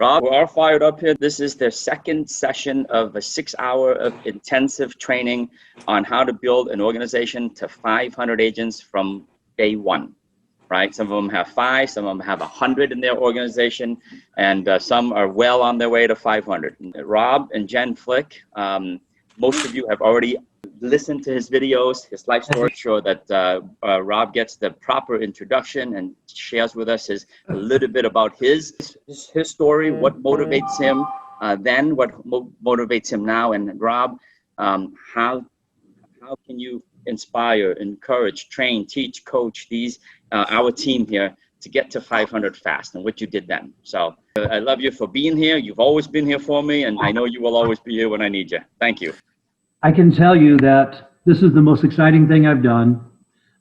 Rob, we're all fired up here. This is their second session of a 6-hour of intensive training on how to build an organization to 500 agents from day one, right? Some of them have 5, some of them have 100 in their organization, and some are well on their way to 500. Rob and Jen Flick, most of you have already listened to his videos, his life story. Sure that Rob gets the proper introduction and shares with us a little bit about his story, what motivates him then, what motivates him now. And Rob, how can you inspire, encourage, train, teach, coach these our team here to get to 500 fast, and what you did then? So I love you for being here. You've always been here for me, and I know you will always be here when I need you. Thank you. I can tell you that this is the most exciting thing I've done.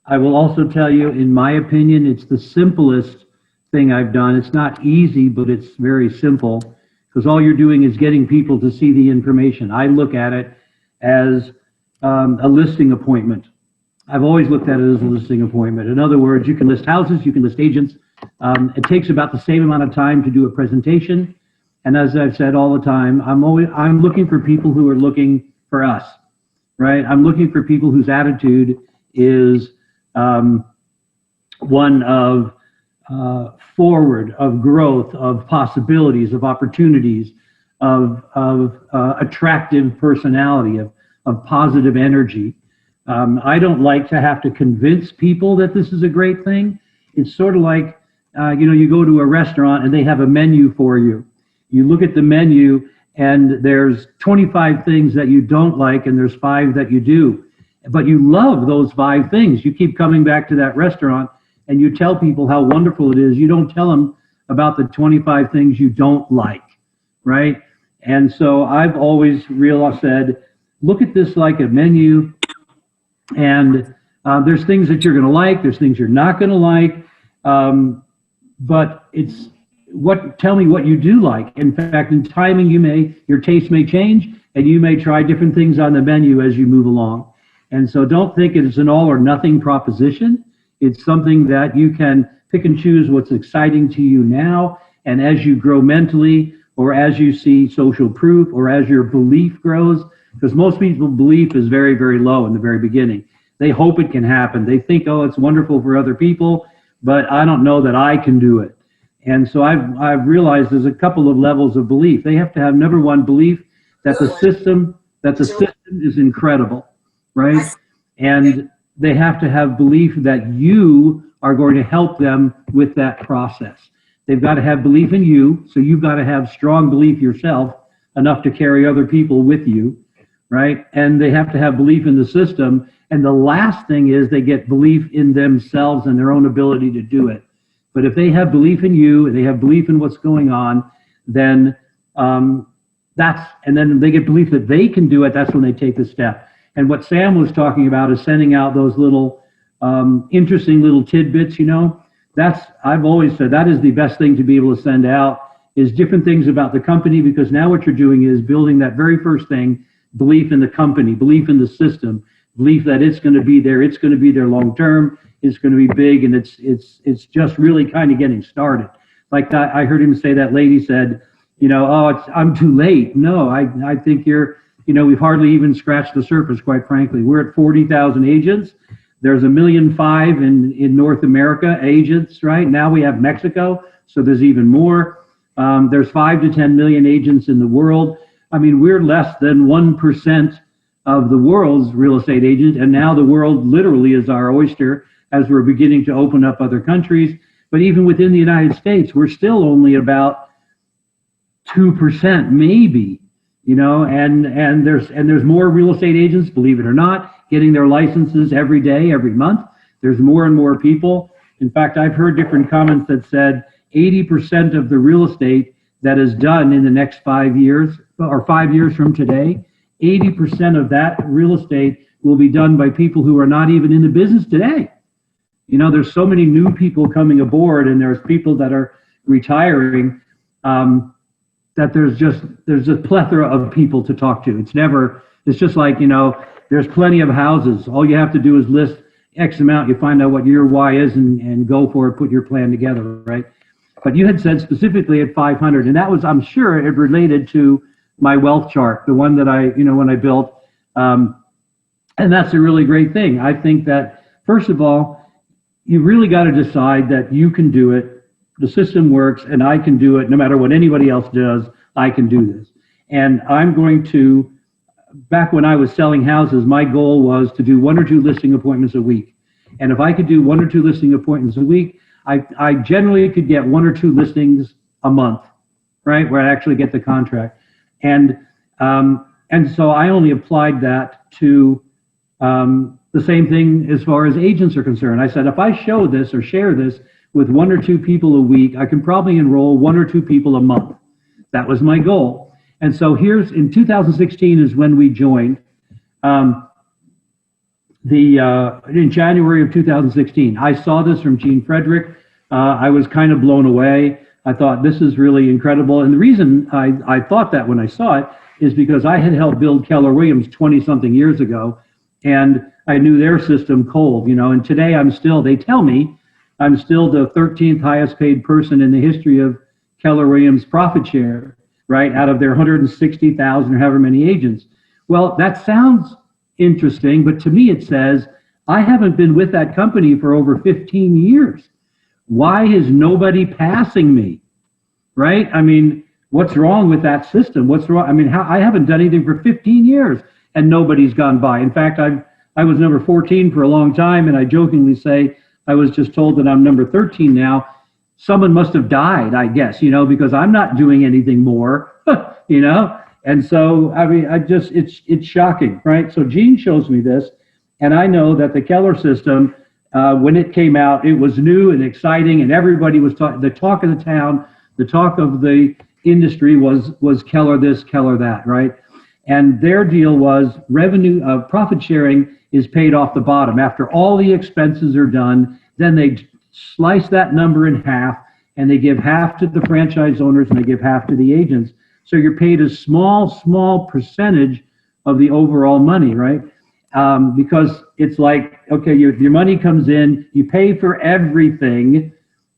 I will also tell you, in my opinion, it's the simplest thing I've done. It's not easy, but it's very simple, because all you're doing is getting people to see the information. I look at it as a listing appointment. I've always looked at it as a listing appointment. In other words, you can list houses, you can list agents. It takes about the same amount of time to do a presentation. And as I've said all the time, I'm looking for people who are looking for us, right? I'm looking for people whose attitude is one of forward, of growth, of possibilities, of opportunities, of attractive personality, of positive energy. I don't like to have to convince people that this is a great thing. It's sort of like, you go to a restaurant and they have a menu for you. You look at the menu and there's 25 things that you don't like and there's 5 that you do. But you love those 5 things. You keep coming back to that restaurant and you tell people how wonderful it is. You don't tell them about the 25 things you don't like, right? And so I've always said, look at this like a menu, and there's things that you're going to like, there's things you're not going to like, but it's tell me what you do like. In fact, in timing, your taste may change, and you may try different things on the menu as you move along. And so don't think it's an all or nothing proposition. It's something that you can pick and choose what's exciting to you now, and as you grow mentally, or as you see social proof, or as your belief grows, because most people's belief is very, very low in the very beginning. They hope it can happen. They think, oh, it's wonderful for other people, but I don't know that I can do it. And so I've realized there's a couple of levels of belief. They have to have, number one, belief that the system is incredible, right? And they have to have belief that you are going to help them with that process. They've got to have belief in you, so you've got to have strong belief yourself, enough to carry other people with you, right? And they have to have belief in the system. And the last thing is they get belief in themselves and their own ability to do it. But if they have belief in you, and they have belief in what's going on, then and then they get belief that they can do it. That's when they take the step. And what Sam was talking about is sending out those little interesting little tidbits. I've always said that is the best thing to be able to send out, is different things about the company, because now what you're doing is building that very first thing, belief in the company, belief in the system, belief that it's going to be there, it's going to be there long term, it's going to be big, and it's just really kind of getting started. Like I heard him say, that lady said, I'm too late. No, I think we've hardly even scratched the surface, quite frankly. We're at 40,000 agents. There's 1.5 million in North America agents, right? Now we have Mexico, so there's even more. There's 5 to 10 million agents in the world. I mean, we're less than 1% of the world's real estate agents, and now the world literally is our oyster as we're beginning to open up other countries. But even within the United States, we're still only about 2%, maybe, and there's more real estate agents, believe it or not, getting their licenses every day, every month. There's more and more people. In fact, I've heard different comments that said 80% of the real estate that is done in the next 5 years, or 5 years from today, 80% of that real estate will be done by people who are not even in the business today. There's so many new people coming aboard, and there's people that are retiring, that there's a plethora of people to talk to. It's just like, there's plenty of houses. All you have to do is list X amount, you find out what your why is, and go for it, put your plan together, right? But you had said specifically at 500, and that was, I'm sure, it related to my wealth chart, the one that I, when I built. And that's a really great thing. I think that, first of all, you really got to decide that you can do it. The system works, and I can do it no matter what anybody else does. I can do this. And I'm going to, back when I was selling houses, my goal was to do 1 or 2 listing appointments a week. And if I could do 1 or 2 listing appointments a week, I generally could get 1 or 2 listings a month, right, where I actually get the contract. And so I only applied that to the same thing as far as agents are concerned. I said, if I show this or share this with 1 or 2 people a week, I can probably enroll 1 or 2 people a month. That was my goal. And so in 2016 is when we joined. In January of 2016, I saw this from Gene Frederick. I was kind of blown away. I thought, this is really incredible. And the reason I thought that when I saw it is because I had helped build Keller Williams 20-something years ago, and I knew their system cold, and today they tell me I'm still the 13th highest paid person in the history of Keller Williams profit share, right, out of their 160,000 or however many agents. Well, that sounds interesting, but to me it says, I haven't been with that company for over 15 years. Why is nobody passing me, right? I mean, what's wrong with that system? What's wrong? I mean, I haven't done anything for 15 years and nobody's gone by. In fact, I was number 14 for a long time, and I jokingly say I was just told that I'm number 13 now. Someone must have died, I guess, because I'm not doing anything more, And so, I mean, it's shocking, right? So Gene shows me this, and I know that the Keller system, when it came out, it was new and exciting, and everybody was the talk of the town, the talk of the industry was Keller this, Keller that, right? And their deal was profit sharing is paid off the bottom. After all the expenses are done, then they slice that number in half, and they give half to the franchise owners and they give half to the agents. So you're paid a small percentage of the overall money, right? Because it's like, okay, your money comes in, you pay for everything,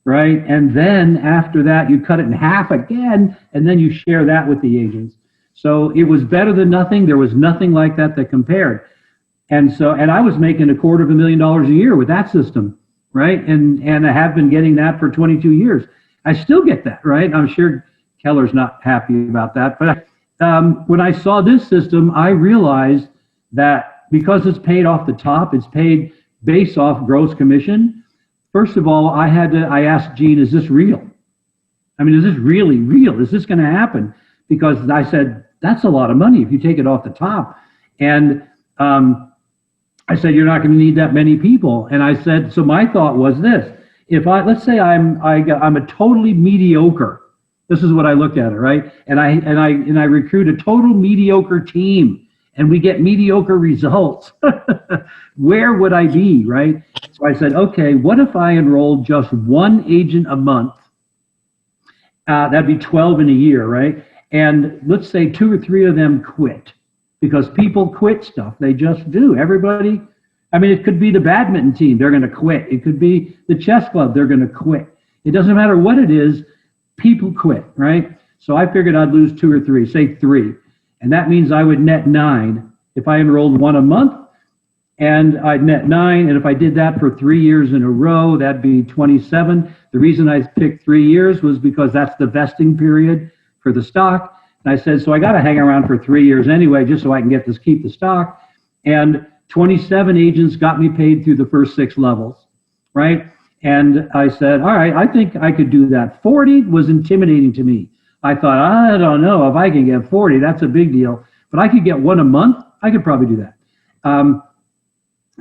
right? And then after that, you cut it in half again, and then you share that with the agents. So it was better than nothing. There was nothing like that compared. And I was making $250,000 a year with that system, right? And I have been getting that for 22 years. I still get that, right? I'm sure Keller's not happy about that. But when I saw this system, I realized that because it's paid off the top, it's paid based off gross commission. First of all, I asked Gene, is this real? I mean, is this really real? Is this going to happen? Because I said, that's a lot of money if you take it off the top. And I said, you're not going to need that many people. And I said, so my thought was this: let's say I'm a totally mediocre. This is what I looked at it, right? And I recruit a total mediocre team, and we get mediocre results. Where would I be, right? So I said, okay, what if I enrolled just 1 agent a month? That'd be 12 in a year, right? And let's say 2 or 3 of them quit, because people quit stuff. They just do. Everybody, I mean, it could be the badminton team. They're going to quit. It could be the chess club. They're going to quit. It doesn't matter what it is. People quit, right? So I figured I'd lose 2 or 3, say 3. And that means I would net 9 if I enrolled 1 a month, and I'd net 9. And if I did that for 3 years in a row, that'd be 27. The reason I picked 3 years was because that's the vesting period for the stock. And I said, so I got to hang around for 3 years anyway, just so I can keep the stock. And 27 agents got me paid through the first 6 levels, right? And I said, all right, I think I could do that. 40 was intimidating to me. I thought, I don't know if I can get 40, that's a big deal. But I could get 1 a month, I could probably do that.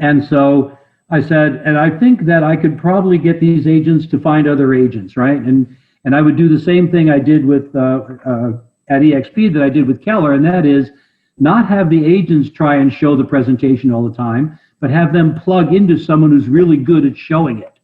And so I said, and I think that I could probably get these agents to find other agents, right? And I would do the same thing I did with at EXP that I did with Keller, and that is not have the agents try and show the presentation all the time, but have them plug into someone who's really good at showing it,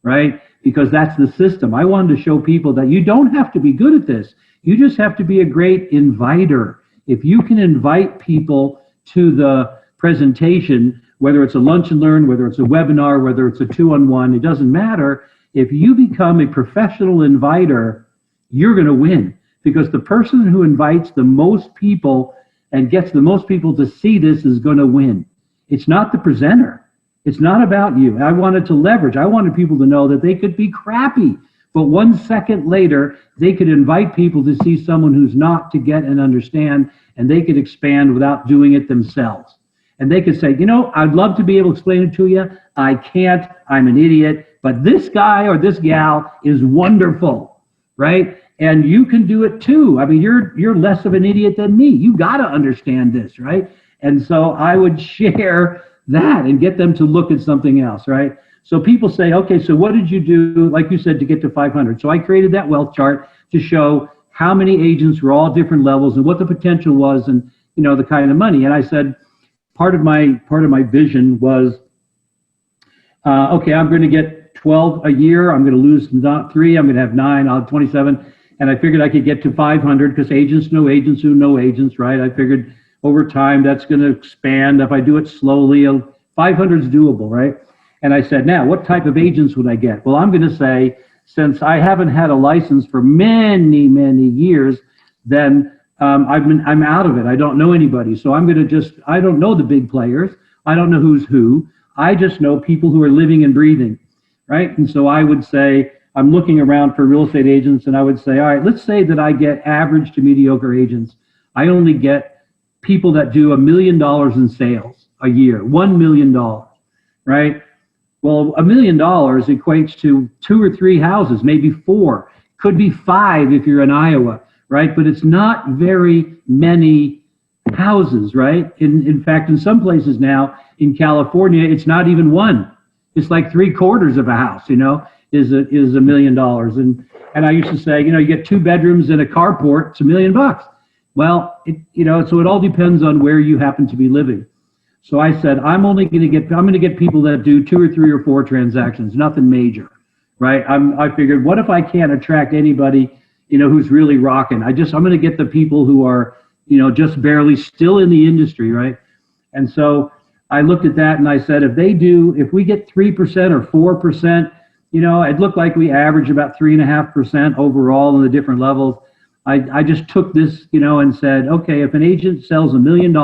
right? Because that's the system. I wanted to show people that you don't have to be good at this. You just have to be a great inviter. If you can invite people to the presentation, whether it's a lunch and learn, whether it's a webinar, whether it's a 2-on-1, it doesn't matter. if you become a professional inviter, you're going to win, because the person who invites the most people and gets the most people to see this is going to win. It's not the presenter. It's not about you. I wanted to leverage. I wanted people to know that they could be crappy, but 1 second later, they could invite people to see someone who's not, to get and understand, and they could expand without doing it themselves. And they could say, you know, I'd love to be able to explain it to you. I can't. I'm an idiot. But this guy or this gal is wonderful, right? And you can do it too. I mean, you're less of an idiot than me. You got to understand this, right? And so I would share that and get them to look at something else, right? So people say, okay, so what did you do, like you said, to get to 500? So I created that wealth chart to show how many agents were all different levels and what the potential was, and you know, the kind of money. And I said, part of my vision was, okay, I'm going to get 12 a year. I'm going to lose not 3. I'm going to have 9. I'll have 27. And I figured I could get to 500 because agents know agents who know agents, right? I figured over time that's going to expand. If I do it slowly, 500 is doable, right? And I said, now, what type of agents would I get? Well, I'm going to say, since I haven't had a license for many, many years, then I'm out of it. I don't know anybody. So I'm going to I don't know the big players. I don't know who's who. I just know people who are living and breathing, right? And so I would say, I'm looking around for real estate agents, and I would say, all right, let's say that I get average to mediocre agents. I only get people that do $1 million in sales a year, $1 million, right? Well, $1 million equates to 2 or 3 houses, maybe 4, could be 5 if you're in Iowa, right? But it's not very many houses, right? In fact, in some places now in California, it's not even 1. It's like 3/4 of a house, you know, is $1 million. And I used to say, you know, you get 2 bedrooms and a carport, it's $1 million. Well, so it all depends on where you happen to be living. So I said, I'm going to get people that do 2 or 3 or 4 transactions, nothing major, right? I figured, what if I can't attract anybody, you know, who's really rocking? I'm going to get the people who are, you know, just barely still in the industry, right? And so I looked at that and I said, if we get 3% or 4%, you know, it looked like we average about 3.5% overall in the different levels. I just took this, you know, and said, okay, if an agent sells $1 million,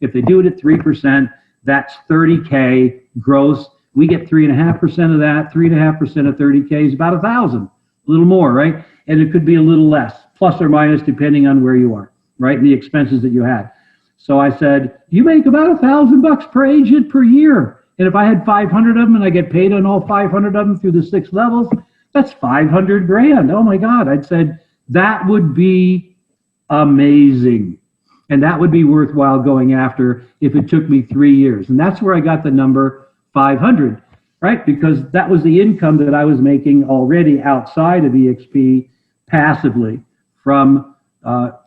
if they do it at 3%, that's $30K gross. We get 3.5% of that. 3.5% of 30K is about $1,000, a little more, right? And it could be a little less, plus or minus, depending on where you are, right? And the expenses that you had. So I said, you make about $1,000 per agent per year. And if I had 500 of them and I get paid on all 500 of them through the 6 levels, that's 500 grand. Oh my God. I said, that would be amazing. And that would be worthwhile going after if it took me 3 years. And that's where I got the number 500, right? Because that was the income that I was making already outside of EXP passively from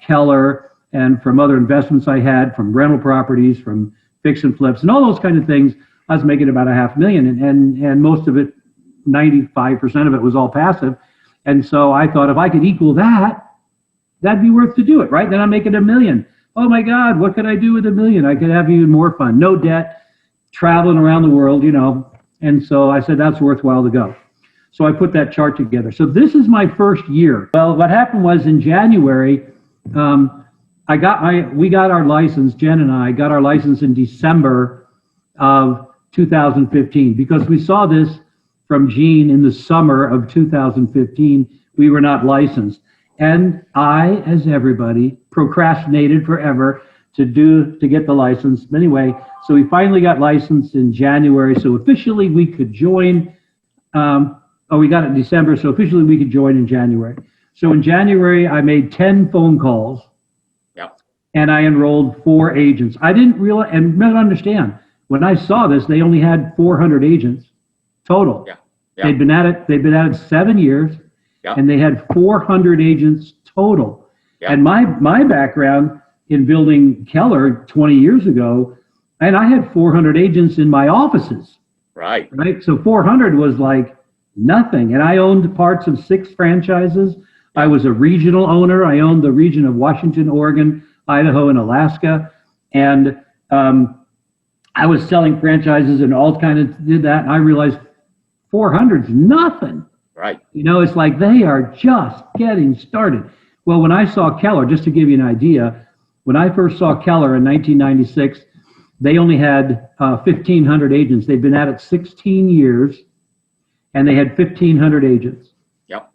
Keller and from other investments I had, from rental properties, from fix and flips, and all those kind of things. I was making about $500,000, and most of it, 95% of it was all passive. And so I thought, if I could equal that, that'd be worth to do it, right? Then I'm making $1 million. Oh my God, what could I do with $1 million? I could have even more fun, no debt, traveling around the world, you know. And so I said, that's worthwhile to go. So I put that chart together. So this is my first year. Well, what happened was in January, we got our license, Jen and I got our license in December of 2015, because we saw this from Gene in the summer of 2015. We were not licensed. And I, as everybody, procrastinated forever to get the license. Anyway, so we finally got licensed in January. So officially we could join. We got it in December. So officially we could join in January. So in January, I made 10 phone calls. Yep. And I enrolled 4 agents. I didn't realize, and not understand, when I saw this, they only had 400 agents total. Yeah. They'd been at it 7 years. Yeah. And they had 400 agents total. Yeah. And my background in building Keller 20 years ago, and I had 400 agents in my offices. Right. So 400 was like nothing. And I owned parts of 6 franchises. I was a regional owner. I owned the region of Washington, Oregon, Idaho, and Alaska. And I was selling franchises and all kind of did that. And I realized 400's nothing. Right. You know, it's like they are just getting started. Well, when I saw Keller, just to give you an idea, when I first saw Keller in 1996, they only had 1,500 agents. They've been at it 16 years, and they had 1,500 agents. Yep.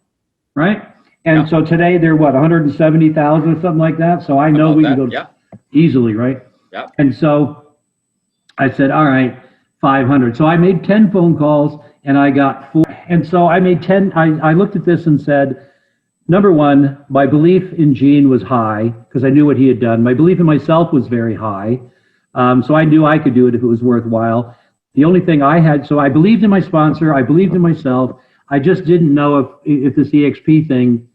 Right? And Yep. so today they're what, 170,000 or something like that? So I know About we that, can go yeah. easily, right? Yep. And so I said, all right, 500. So I made 10 phone calls and I got 4. And so I made 10. I looked at this and said, number one, my belief in Gene was high because I knew what he had done. My belief in myself was very high. So I knew I could do it if it was worthwhile. The only thing I had, so I believed in my sponsor. I believed in myself. I just didn't know if this EXP thing,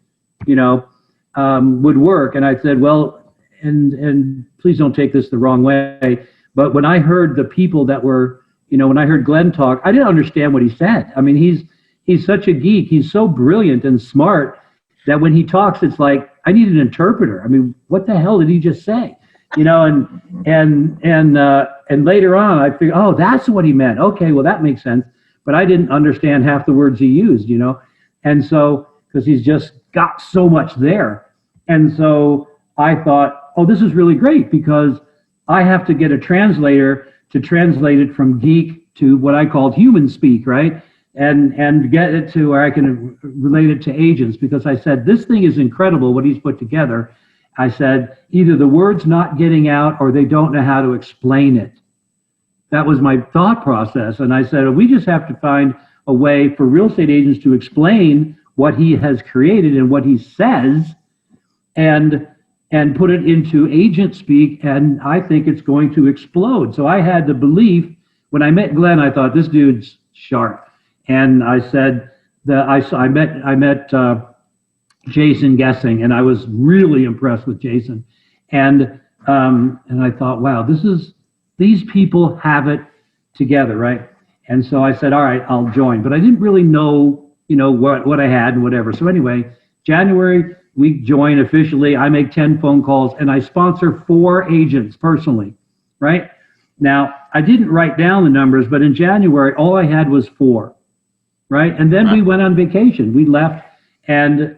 you know, would work. And I said, well, and please don't take this the wrong way, but when I heard the people that were, you know, when I heard Glenn talk, I didn't understand what he said. I mean, he's such a geek. He's so brilliant and smart that when he talks, it's like, I need an interpreter. I mean, what the hell did he just say? You know, and later on, I figured, oh, that's what he meant. Okay, well, that makes sense. But I didn't understand half the words he used, you know. And so, because he's just got so much there. And so I thought, oh, this is really great because I have to get a translator to translate it from geek to what I called human speak, right? And get it to where I can relate it to agents, because I said, this thing is incredible what he's put together. I said, either the word's not getting out or they don't know how to explain it. That was my thought process. And I said, we just have to find a way for real estate agents to explain what he has created and what he says and put it into agent speak. And I think it's going to explode. So I had the belief, when I met Glenn, I thought, this dude's sharp. And I said that I met Jason Guessing, and I was really impressed with Jason. And I thought, wow, these people have it together, right? And so I said, all right, I'll join. But I didn't really know, you know, what I had and whatever. So anyway, January, we join officially. I make 10 phone calls, and I sponsor 4 agents personally, right? Now, I didn't write down the numbers, but in January, all I had was 4, right? And then we went on vacation. We left, and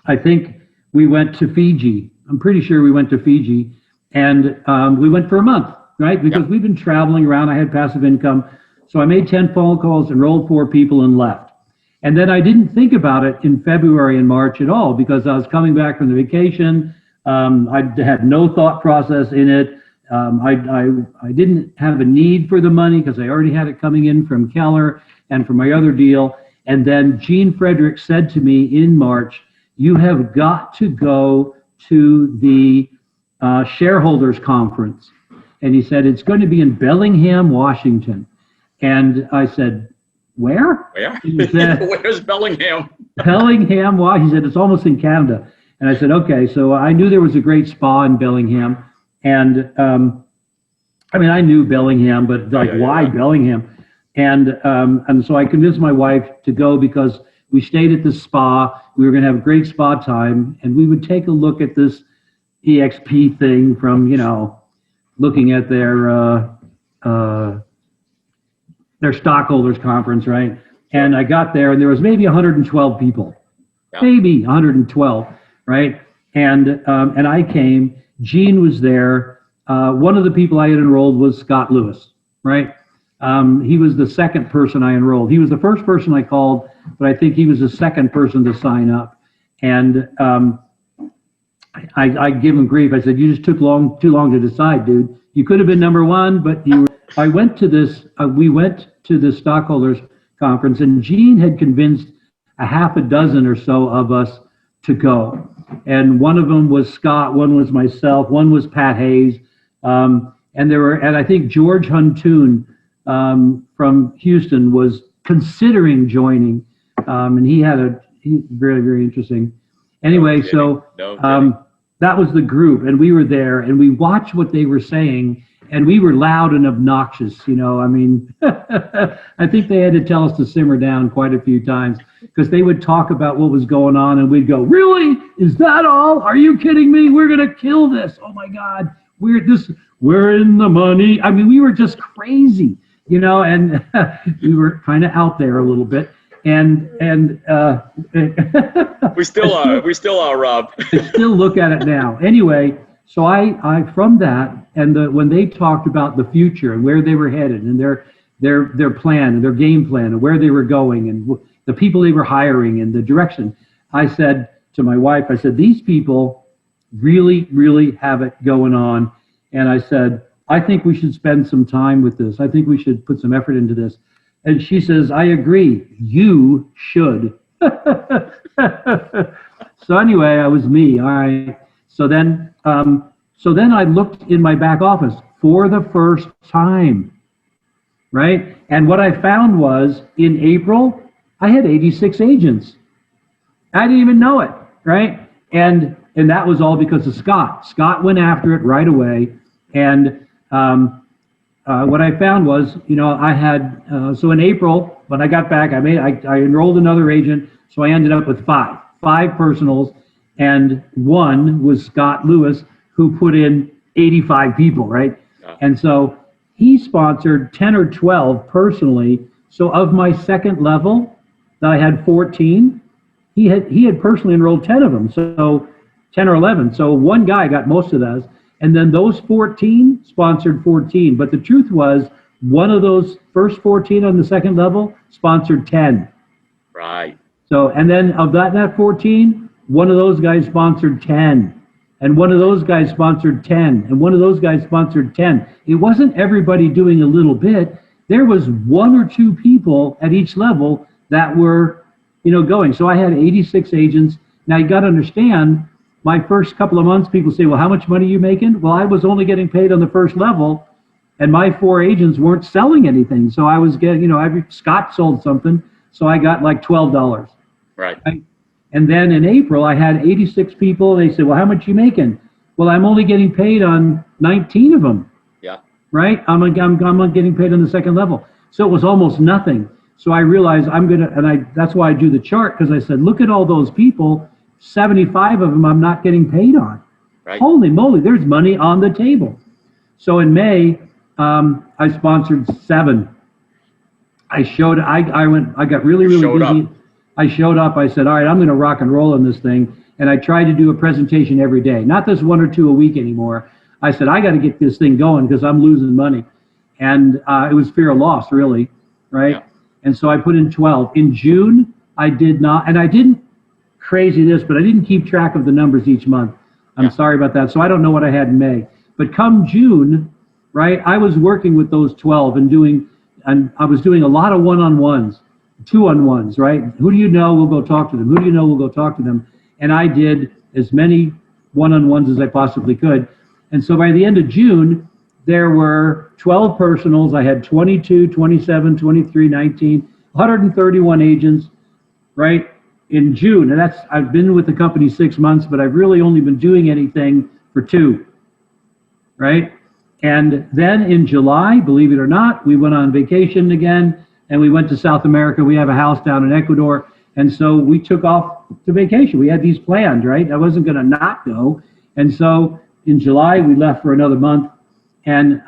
I think we went to Fiji. I'm pretty sure we went to Fiji. And we went for a month, right? Because we've been traveling around. I had passive income. So I made 10 phone calls, enrolled 4 people, and left. And then I didn't think about it in February and March at all because I was coming back from the vacation. I had no thought process in it. I didn't have a need for the money because I already had it coming in from Keller and from my other deal. And then Gene Frederick said to me in March, you have got to go to the Shareholders Conference. And he said, it's going to be in Bellingham, Washington. And I said, where? Where? He said, Where's Bellingham? Bellingham, Washington. He said, it's almost in Canada. And I said, okay. So I knew there was a great spa in Bellingham. And I mean, I knew Bellingham, but like, why Bellingham? And so I convinced my wife to go because we stayed at the spa. We were going to have a great spa time. And we would take a look at this EXP thing from, you know, looking at their stockholders conference, right? And I got there and there was maybe 112 people, maybe 112, right? And I came, Gene was there. One of the people I had enrolled was Scott Lewis, right? He was the second person I enrolled. He was the first person I called, but I think he was the second person to sign up. And I give him grief. I said, you just took too long to decide, dude. You could have been number 1, but I went to this, we went to the stockholders conference, and Gene had convinced a half a dozen or so of us to go. And one of them was Scott, one was myself, one was Pat Hayes. And I think George Huntoon from Houston was considering joining. And he's very, very interesting. Anyway, so that was the group, and we were there, and we watched what they were saying, and we were loud and obnoxious, you know. I mean, I think they had to tell us to simmer down quite a few times because they would talk about what was going on, and we'd go, really? Is that all? Are you kidding me? We're going to kill this. Oh, my God. We're in the money. I mean, we were just crazy. and we were kind of out there a little bit. And we still are, Rob. I still look at it now. Anyway, so I from that, and when they talked about the future and where they were headed and their plan and their game plan and where they were going and the people they were hiring and the direction, I said to my wife, I said, these people really, really have it going on. And I said, I think we should spend some time with this. I think we should put some effort into this. And she says, I agree, you should. So anyway, I was me. All right. So then I looked in my back office for the first time, right? And what I found was in April, I had 86 agents. I didn't even know it, right? And that was all because of Scott. Scott went after it right away. And what I found was, I had, so in April, when I got back, I enrolled another agent. So I ended up with five personals, and one was Scott Lewis, who put in 85 people, right? Yeah. And so he sponsored 10 or 12 personally. So of my second level that I had 14, he had personally enrolled 10 of them. So 10 or 11. So one guy got most of those. And then those 14 sponsored 14. But the truth was, one of those first 14 on the second level sponsored 10. Right. So, and then of that 14, one of those guys sponsored 10. And one of those guys sponsored 10. And one of those guys sponsored 10. It wasn't everybody doing a little bit. There was one or two people at each level that were, going. So I had 86 agents. Now you got to understand, my first couple of months, people say, well, how much money are you making? Well, I was only getting paid on the first level, and my 4 agents weren't selling anything. So I was getting, Scott sold something, so I got like $12. Right. And then in April, I had 86 people. They said, well, how much are you making? Well, I'm only getting paid on 19 of them. Yeah. Right? I'm not getting paid on the second level. So it was almost nothing. So I realized that's why I do the chart, because I said, look at all those people. 75 of them I'm not getting paid on. Right. Holy moly, there's money on the table. So in May, I sponsored 7. I got really busy. I showed up. I said, all right, I'm going to rock and roll on this thing. And I tried to do a presentation every day, not this 1 or 2 a week anymore. I said, I got to get this thing going because I'm losing money. And it was fear of loss, really, right? Yeah. And so I put in 12. In June, I did not, and I didn't crazy this, but I didn't keep track of the numbers each month. I'm sorry about that. So I don't know what I had in May. But come June, right, I was working with those 12 and I was doing a lot of one-on-ones, 2-on-1s, right? Who do you know? We'll go talk to them. Who do you know? We'll go talk to them. And I did as many one-on-ones as I possibly could. And so by the end of June, there were 12 personals. I had 22, 27, 23, 19, 131 agents, right? In June, and I've been with the company 6 months, but I've really only been doing anything for 2, right? And then in July, believe it or not, we went on vacation again, and we went to South America. We have a house down in Ecuador, and so we took off to vacation. We had these planned, right? I wasn't going to not go, and so in July we left for another month, and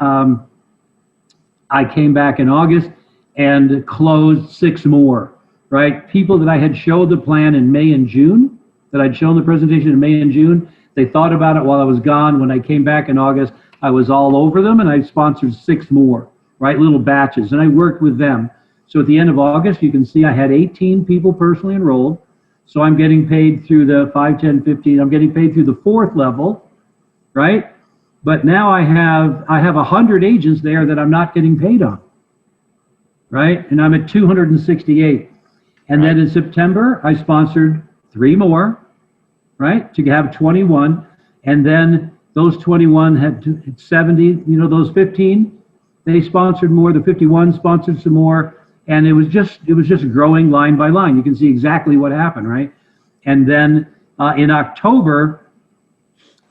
I came back in August and closed 6 more. Right? People that I had showed the plan in May and June, that I'd shown the presentation in May and June, they thought about it while I was gone. When I came back in August, I was all over them, and I sponsored 6 more, right? Little batches, and I worked with them. So at the end of August, you can see I had 18 people personally enrolled. So I'm getting paid through the 5, 10, 15. I'm getting paid through the 4th level, right? But now I have 100 agents there that I'm not getting paid on, right? And I'm at 268. And then in September, I sponsored 3 more, right, to have 21. And then those 21 had 70, those 15, they sponsored more. The 51 sponsored some more. And it was just growing line by line. You can see exactly what happened, right? And then in October,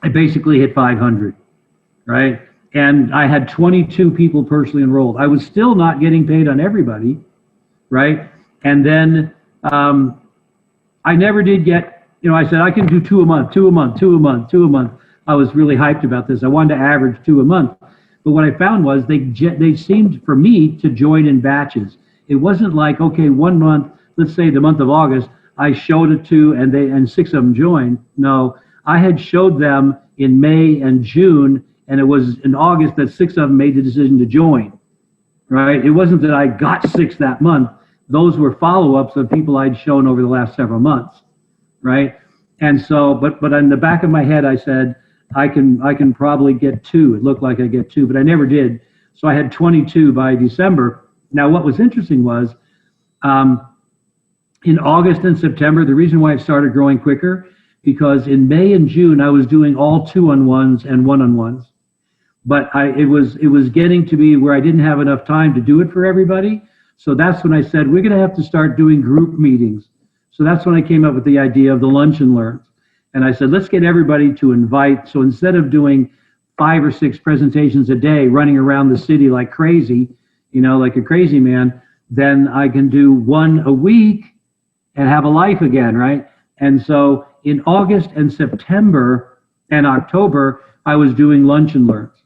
I basically hit 500, right? And I had 22 people personally enrolled. I was still not getting paid on everybody, right? And then I never did get, I said I can do 2 a month, 2 a month, 2 a month, 2 a month. I was really hyped about this. I wanted to average 2 a month. But what I found was they seemed for me to join in batches. It wasn't like, okay, 1 month, let's say the month of August, I showed it to and 6 of them joined. No, I had showed them in May and June, and it was in August that 6 of them made the decision to join. Right? It wasn't that I got 6 that month. Those were follow-ups of people I'd shown over the last several months. Right? And so, but in the back of my head, I said, I can probably get 2. It looked like I get 2, but I never did. So I had 22 by December. Now, what was interesting was in August and September, the reason why it started growing quicker, because in May and June, I was doing all 2-on-1s and 1-on-1s. But it was getting to be where I didn't have enough time to do it for everybody. So that's when I said, we're going to have to start doing group meetings. So that's when I came up with the idea of the lunch and learns. And I said, let's get everybody to invite. So instead of doing 5 or 6 presentations a day, running around the city like crazy, like a crazy man, then I can do 1 a week and have a life again, right? And so in August and September and October, I was doing lunch and learns.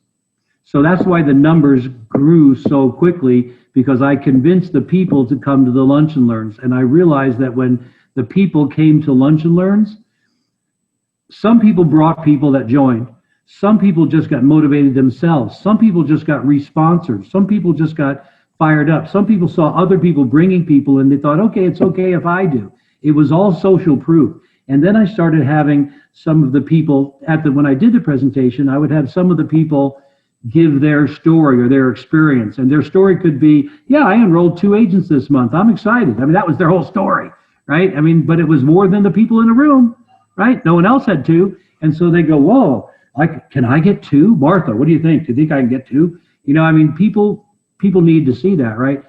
So that's why the numbers grew so quickly, because I convinced the people to come to the lunch and learns. And I realized that when the people came to lunch and learns, some people brought people that joined. Some people just got motivated themselves. Some people just got re-sponsored. Some people just got fired up. Some people saw other people bringing people and they thought, okay, it's okay if I do. It was all social proof. And then I started having some of the people when I did the presentation, I would have some of the people give their story or their experience. And their story could be, yeah, I enrolled 2 agents this month. I'm excited. I mean, that was their whole story, right? I mean, but it was more than the people in the room, right? No one else had 2. And so they go, whoa, can I get 2? Martha, what do you think? Do you think I can get 2? I mean, people need to see that, right?